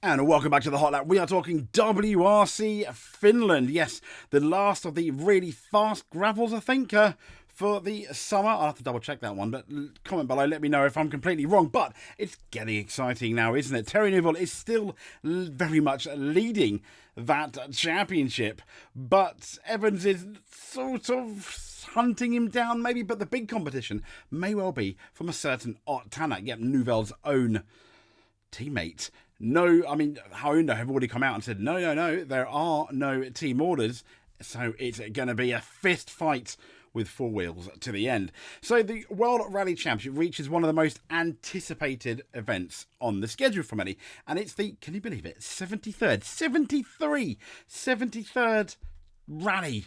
And welcome back to the Hot Lap. We are talking WRC Finland. Yes, the last of the really fast gravels, I think, for the summer. I'll have to double check that one, but comment below, let me know if I'm completely wrong. But it's getting exciting now, isn't it? Terry Neuville is still very much leading that championship, but Evans is sort of hunting him down maybe, but the big competition may well be from a certain Ott Tanak, Neuville's own teammate. No, I mean, Honda have already come out and said, no, there are no team orders. So it's going to be a fist fight with four wheels to the end. So the World Rally Championship reaches one of the most anticipated events on the schedule for many. And it's the, can you believe it, 73rd Rally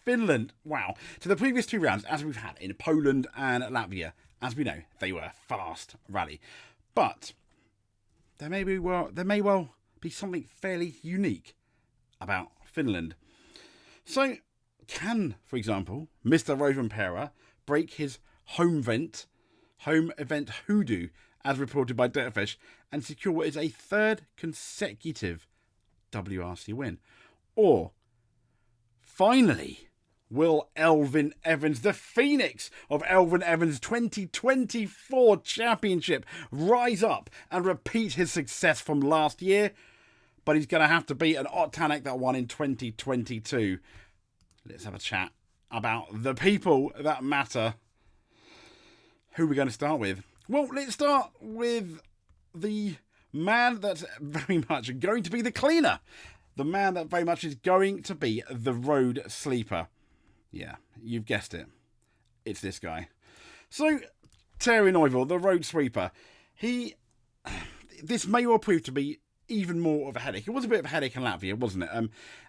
Finland. Wow. So the previous two rounds, as we've had in Poland and Latvia, as we know, they were fast rally. But there may well be something fairly unique about Finland. So, can, for example, Mr. Rovanperä break his home event hoodoo, as reported by Dirtfish, and secure what is a third consecutive WRC win? Or, finally, will Elfyn Evans, the phoenix of Elfyn Evans' 2024 championship, rise up and repeat his success from last year? But he's going to have to beat an Ott Tanak that won in 2022. Let's have a chat about the people that matter. Who are we going to start with? Well, let's start with the man that's very much going to be the cleaner. The man that very much is going to be the road sleeper. Yeah, you've guessed it. It's this guy. So, Terry Neuville, the road sweeper. This may well prove to be even more of a headache. It was a bit of a headache in Latvia, wasn't it?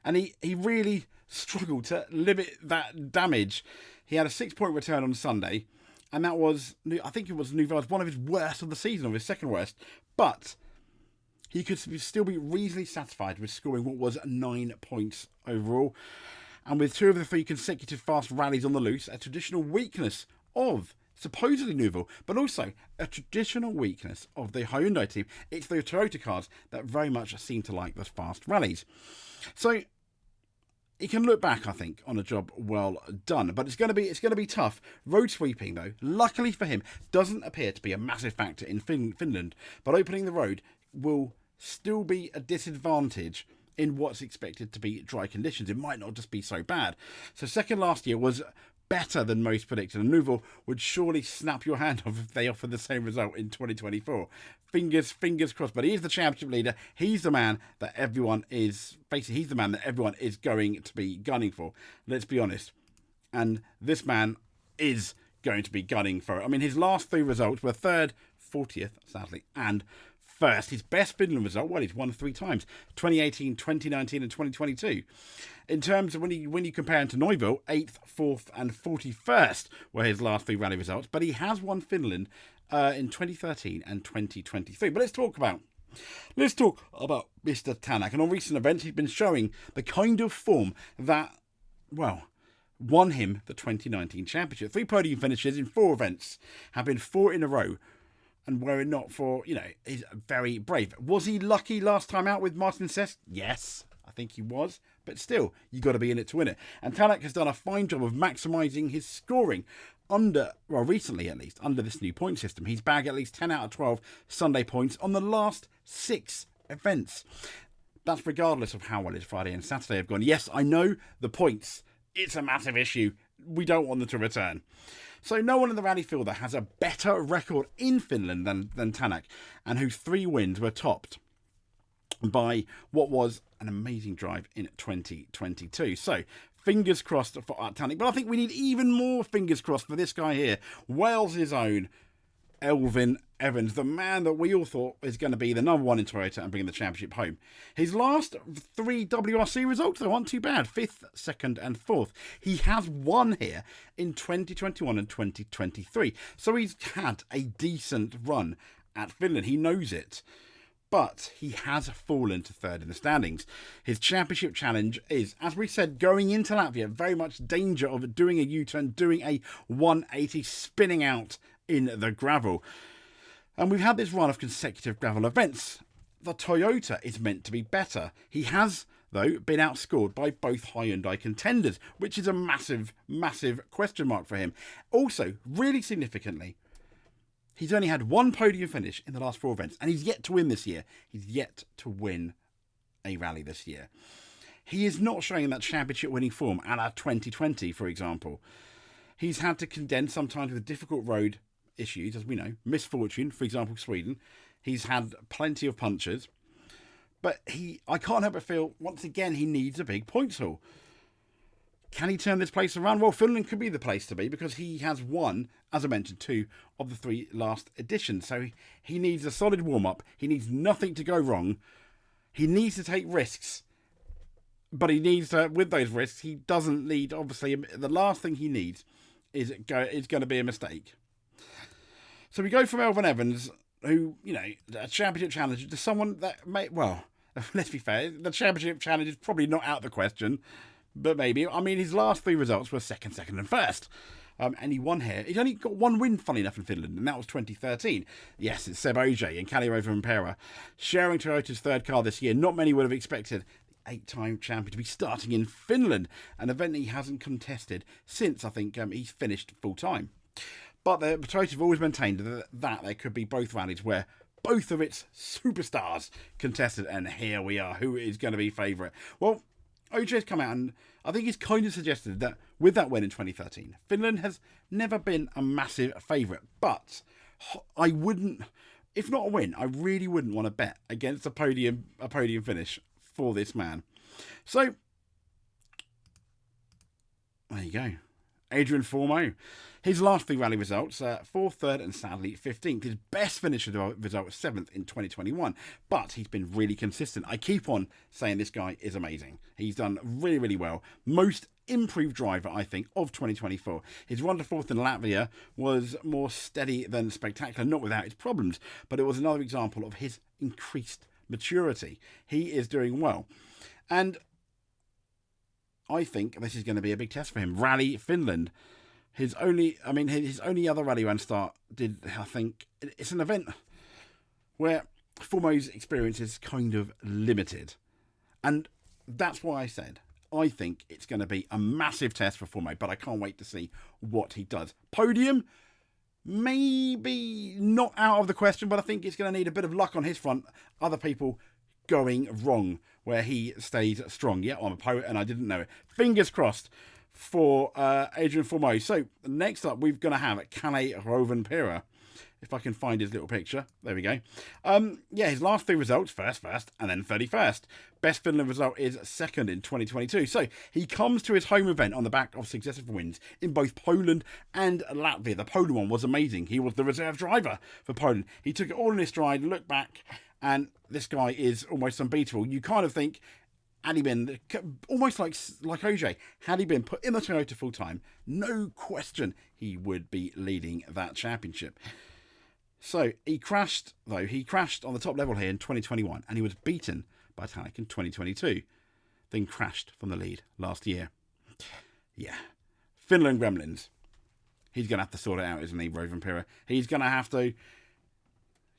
And he really struggled to limit that damage. He had a 6-point return on Sunday, and that was, I think it was Neuville's one of his worst of the season, or his second worst. But he could still be reasonably satisfied with scoring what was 9 points overall. And with 2 of the 3 consecutive fast rallies on the loose, a traditional weakness of supposedly Neuville, but also a traditional weakness of the Hyundai team. It's the Toyota cars that very much seem to like those fast rallies. So he can look back, I think, on a job well done. But it's going to be tough. Road sweeping, though, luckily for him, doesn't appear to be a massive factor in Finland. But opening the road will still be a disadvantage in what's expected to be dry conditions. It might not just be so bad. So second last year was better than most predicted, and Neuville would surely snap your hand off if they offered the same result in 2024. Fingers crossed. But he is the championship leader. He's the man that everyone is going to be gunning for. Let's be honest. And this man is going to be gunning for it. I mean, his last 3 results were 3rd, 40th, sadly, and first. His best Finland result, well, he's won 3 times, 2018, 2019 and 2022. In terms of when you compare him to Neuville, 8th, 4th and 41st were his last 3 rally results, but he has won Finland in 2013 and 2023. But let's talk about Mr. Tanak. And on recent events, he's been showing the kind of form that, well, won him the 2019 championship. 3 podium finishes in 4 events, have been 4 in a row. And were it not for, he's very brave. Was he lucky last time out with Martin Sess? Yes, I think he was. But still, you got to be in it to win it. And Tanak has done a fine job of maximising his scoring recently at least, under this new point system. He's bagged at least 10 out of 12 Sunday points on the last 6 events. That's regardless of how well his Friday and Saturday have gone. Yes, I know the points. It's a massive issue. We don't want them to return. So no one in the rally field that has a better record in Finland than Tanak, and whose 3 wins were topped by what was an amazing drive in 2022. So fingers crossed for Tanak, but I think we need even more fingers crossed for this guy here, Wales' own Elfyn Evans, the man that we all thought was going to be the number 1 in Toyota and bring the championship home. His last 3 WRC results, though, aren't too bad. 5th, 2nd and 4th. He has won here in 2021 and 2023. So he's had a decent run at Finland. He knows it. But he has fallen to 3rd in the standings. His championship challenge is, as we said, going into Latvia, very much danger of doing a U-turn, doing a 180, spinning out in the gravel. And we've had this run of consecutive gravel events. the Toyota is meant to be better. He has, though, been outscored by both Hyundai contenders, which is a massive, massive question mark for him. Also, really significantly, he's only had one podium finish in the last 4 events, and he's yet to win this year. He's yet to win a rally this year. He is not showing that championship winning form a la 2020, for example. He's had to contend sometimes with difficult road issues, as we know. Misfortune, for example, Sweden. He's had plenty of punches. But I can't help but feel, once again, he needs a big points haul. Can he turn this place around? Well, Finland could be the place to be because he has won, as I mentioned, 2 of the 3 last editions. So he needs a solid warm-up. He needs nothing to go wrong. He needs to take risks. But he needs to, with those risks, he doesn't need, obviously, the last thing he needs is going to be a mistake. So we go from Elfyn Evans, who, you know, a championship challenger, to someone that may, well, let's be fair, the championship challenge is probably not out of the question, but maybe. I mean, his last 3 results were second, and first. And he won here. He's only got 1 win, funny enough, in Finland, and that was 2013. Yes, it's Seb Ogier and Kalle Rovanperä sharing Toyota's 3rd car this year. Not many would have expected 8-time champion to be starting in Finland, an event he hasn't contested since, I think, he's finished full-time. But the Toyota have always maintained that there could be both rallies where both of its superstars contested, and here we are. Who is going to be favourite? Well, OJ's come out and I think he's kind of suggested that with that win in 2013, Finland has never been a massive favourite, but I wouldn't, if not a win, I really wouldn't want to bet against a podium finish for this man. So, there you go. Adrian Formeau. His last 3 rally results, 4th, 3rd and sadly 15th. His best finish result was 7th in 2021, but he's been really consistent. I keep on saying this guy is amazing. He's done really, really well. Most improved driver, I think, of 2024. His run to 4th in Latvia was more steady than spectacular, not without its problems, but it was another example of his increased maturity. He is doing well. And I think this is going to be a big test for him. Rally Finland. His only other rally round start I think, it's an event where Formeau's experience is kind of limited. And that's why I said, I think it's going to be a massive test for Formeau, but I can't wait to see what he does. Podium, maybe not out of the question, but I think it's going to need a bit of luck on his front. Other people going wrong where he stays strong. Yeah, I'm a poet and I didn't know it. Fingers crossed for Adrian Formeau. So next up, we're going to have Kalle Rovanperä. If I can find his little picture. There we go. His last 3 results, first, and then 31st. Best Finland result is 2nd in 2022. So he comes to his home event on the back of successive wins in both Poland and Latvia. The Poland one was amazing. He was the reserve driver for Poland. He took it all in his stride, looked back, and this guy is almost unbeatable. You kind of think, had he been, almost like OJ, had he been put in the Toyota full time, no question he would be leading that championship. So he crashed on the top level here in 2021, and he was beaten by Tanak in 2022, then crashed from the lead last year. Yeah. Finland Gremlins. He's going to have to sort it out, isn't he, Rovanperä? He's going to have to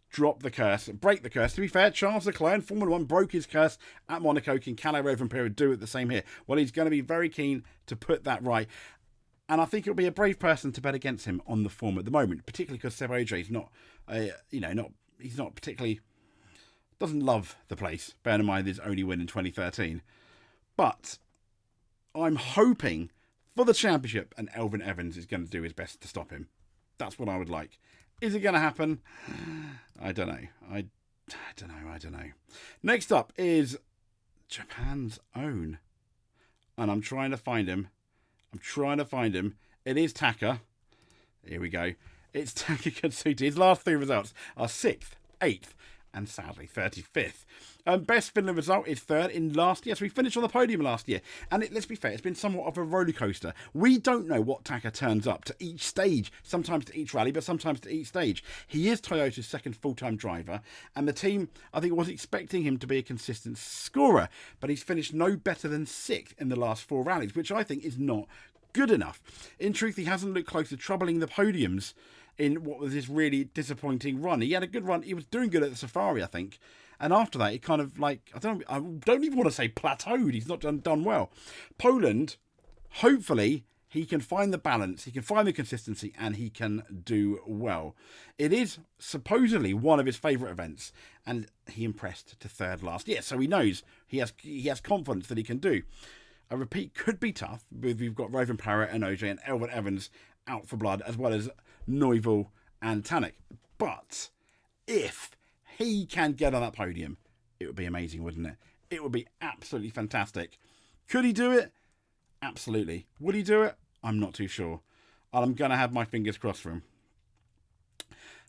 drop the curse, break the curse. To be fair, Charles Leclerc in Formula 1 broke his curse at Monaco. Can Kalle Rovanperä do it the same here? Well, he's going to be very keen to put that right. And I think it'll be a brave person to bet against him on the form at the moment, particularly because Seb Ogier is he's not particularly, doesn't love the place, bearing in mind his only win in 2013. But I'm hoping for the championship, and Elfyn Evans is going to do his best to stop him. That's what I would like. Is it going to happen? I don't know. I don't know. Next up is Japan's own. And I'm trying to find him. It is Taka. Here we go. It's Taka Katsuta. His last 3 results are 6th, 8th, and sadly 35th. Best Finland result is 3rd in last year. So we finished on the podium last year. And let's be fair, it's been somewhat of a roller coaster. We don't know what Taka turns up to each stage, sometimes to each rally, but sometimes to each stage. He is Toyota's 2nd full-time driver, and the team, I think, was expecting him to be a consistent scorer, but he's finished no better than 6th in the last 4 rallies, which I think is not good enough. In truth, he hasn't looked close to troubling the podiums in what was his really disappointing run. He had a good run. He was doing good at the Safari, I think. And after that, it kind of like, I don't even want to say plateaued. He's not done well. Poland, hopefully, he can find the balance, he can find the consistency, and he can do well. It is supposedly one of his favourite events, and he impressed to third last year. So he knows he has confidence that he can do. A repeat could be tough. We've got Rovan Parrott and OJ and Elvin Evans out for blood, as well as Neuville and Tanak. But if he can get on that podium, it would be amazing, wouldn't it? It would be absolutely fantastic. Could he do it? Absolutely. Would he do it? I'm not too sure. I'm going to have my fingers crossed for him.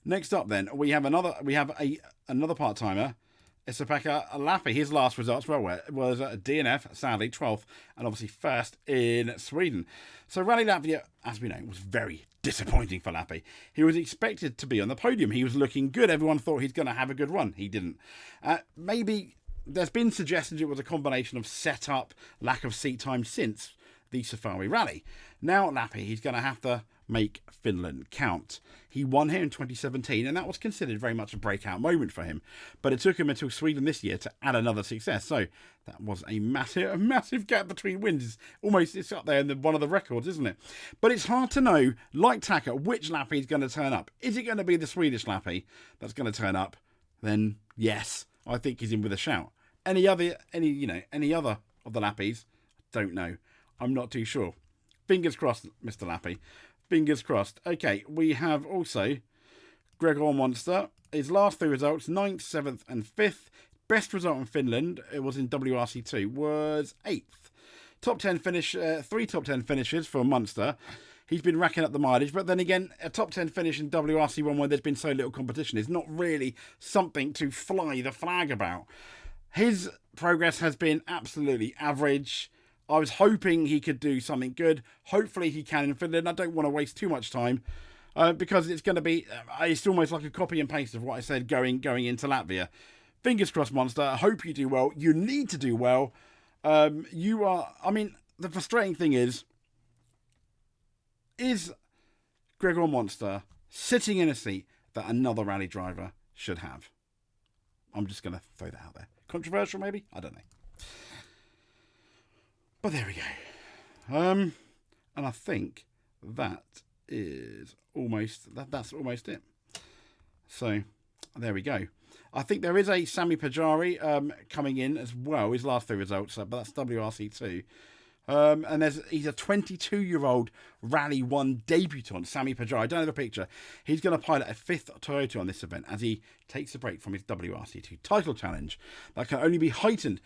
Next up, then, we have another part-timer, Esa-Pekka Lappi. His last results was DNF, sadly, 12th, and obviously first in Sweden. So Rally Latvia, as we know, was very disappointing for Lappi. He was expected to be on the podium. He was looking good. Everyone thought he's going to have a good run. He didn't. Maybe there's been suggestions it was a combination of setup, lack of seat time since the Safari Rally. Now Lappi, he's going to have to make Finland count. He won here in 2017, and that was considered very much a breakout moment for him. But it took him until Sweden this year to add another success. So that was a massive gap between wins. It's up there in one of the records, isn't it? But it's hard to know, like Taka, which Lappi is going to turn up. Is it going to be the Swedish Lappi that's going to turn up? Then yes, I think he's in with a shout. Any other of the Lappis? Don't know. I'm not too sure. Fingers crossed, Mr. Lappi. Fingers crossed. Okay, we have also Gregor Monster. His last three results, 9th, 7th and 5th. Best result in Finland, it was in WRC2, was 8th. Top 10 finish, 3 top 10 finishes for Monster. He's been racking up the mileage, but then again, a top 10 finish in WRC1 where there's been so little competition is not really something to fly the flag about. His progress has been absolutely average. I was hoping he could do something good. Hopefully he can in Finland. I don't want to waste too much time because it's going to be, it's almost like a copy and paste of what I said going into Latvia. Fingers crossed, Monster. I hope you do well. You need to do well. The frustrating thing is Gregor Monster sitting in a seat that another rally driver should have? I'm just going to throw that out there. Controversial, maybe? I don't know. But there we go. And I think that's almost it. So there we go. I think there is a Sami Pajari coming in as well. His last three results, but that's WRC2. And he's a 22-year-old Rally 1 debutant, Sami Pajari. I don't have a picture. He's going to pilot a 5th Toyota on this event as he takes a break from his WRC2 title challenge. That can only be heightened,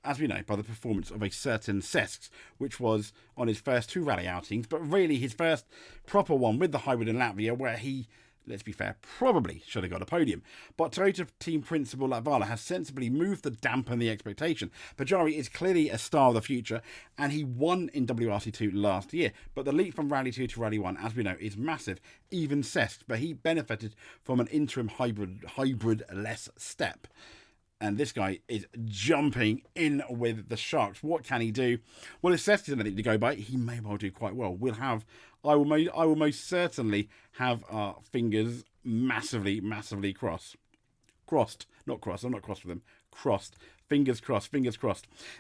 as we know, by the performance of a certain Sesks, which was on his first 2 rally outings, but really his first proper one with the hybrid in Latvia, where he, let's be fair, probably should have got a podium. But Toyota team principal Latvala has sensibly moved to dampen the expectation. Pajari is clearly a star of the future, and he won in WRC2 last year. But the leap from Rally 2 to Rally 1, as we know, is massive, even Sesks, but he benefited from an interim hybrid-less step. And this guy is jumping in with the Sharks. What can he do? Well, if Seth is anything to go by, he may well do quite well. I will most certainly have our fingers massively crossed. Not crossed. I'm not crossed with them. Crossed. Fingers crossed.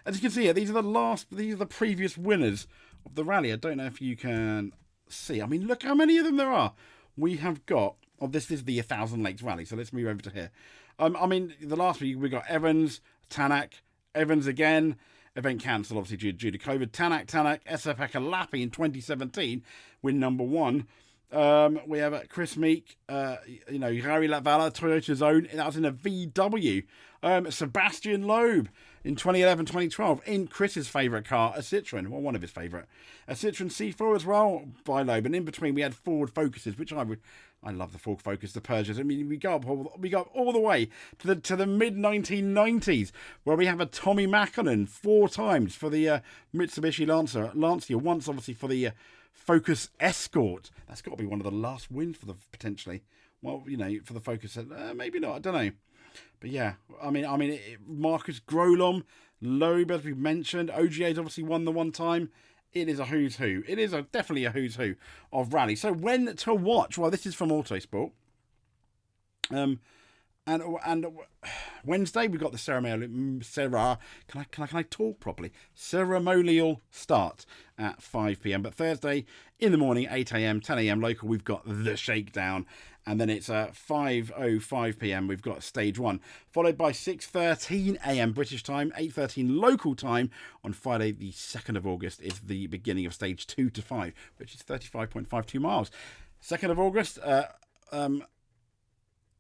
As you can see here, these are the previous winners of the rally. I don't know if you can see. I mean, look how many of them there are. We have got. Oh, this is the 1,000 Lakes Rally. So let's move over to here. The last week we got Evans, Tanak, Evans again. Event cancelled, obviously, due to COVID. Tanak, Esa-Pekka Lappi in 2017, win number 1. We have Chris Meek, Jari Latvala, Toyota's own. That was in a VW. Sebastian Loeb in 2011-2012 in Chris's favourite car, a Citroen, well, one of his favourite. A Citroen C4 as well by Loeb. And in between we had Ford Focuses, which I love the Ford Focus, the Peugeots. I mean, we go up all the way to the mid-1990s, where we have a Tommy Mackinnon 4 times for the Mitsubishi Lancia, once obviously for the Focus Escort. That's got to be one of the last wins for potentially. Well, for the Focus, maybe not. I don't know. But yeah, Marcus Grolom, Loeb, as we've mentioned, OGA's obviously won the one time. It is a who's who. It is definitely a who's who of rally. So when to watch? Well, this is from Autosport. And Wednesday we've got the can I talk properly? Ceremonial start at 5 p.m. But Thursday in the morning, 8 a.m., 10 a.m. local, we've got the shakedown, and then it's 5:05 p.m. We've got stage 1, followed by 6:13 a.m. British time, 8:13 local time on Friday, the 2nd of August is the beginning of stage 2 to 5, which is 35.52 miles. 2nd of August.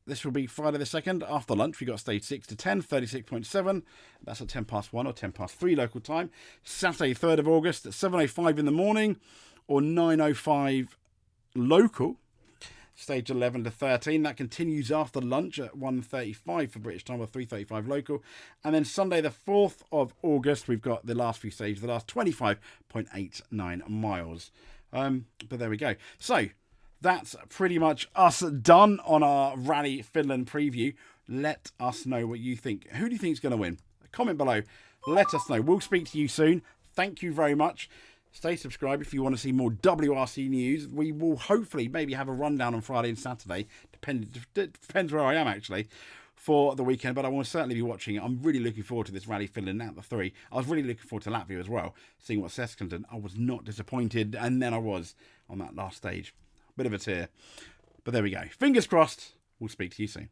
This will be Friday the 2nd. After lunch, we got stage 6 to 10, 36.7. That's at 10 past 1 or 10 past 3 local time. Saturday, 3rd of August at 7:05 in the morning or 9:05 local. Stage 11 to 13. That continues after lunch at 1:35 for British time or 3:35 local. And then Sunday, the 4th of August, we've got the last few stages, the last 25.89 miles. But there we go. So, that's pretty much us done on our Rally Finland preview. Let us know what you think. Who do you think is going to win? Comment below. Let us know. We'll speak to you soon. Thank you very much. Stay subscribed if you want to see more WRC news. We will hopefully maybe have a rundown on Friday and Saturday. Depends where I am, actually, for the weekend. But I will certainly be watching it. I'm really looking forward to this Rally Finland at the 3. I was really looking forward to Latvia as well, seeing what Seskin did. I was not disappointed, and then I was on that last stage. Bit of a tear. But there we go. Fingers crossed. We'll speak to you soon.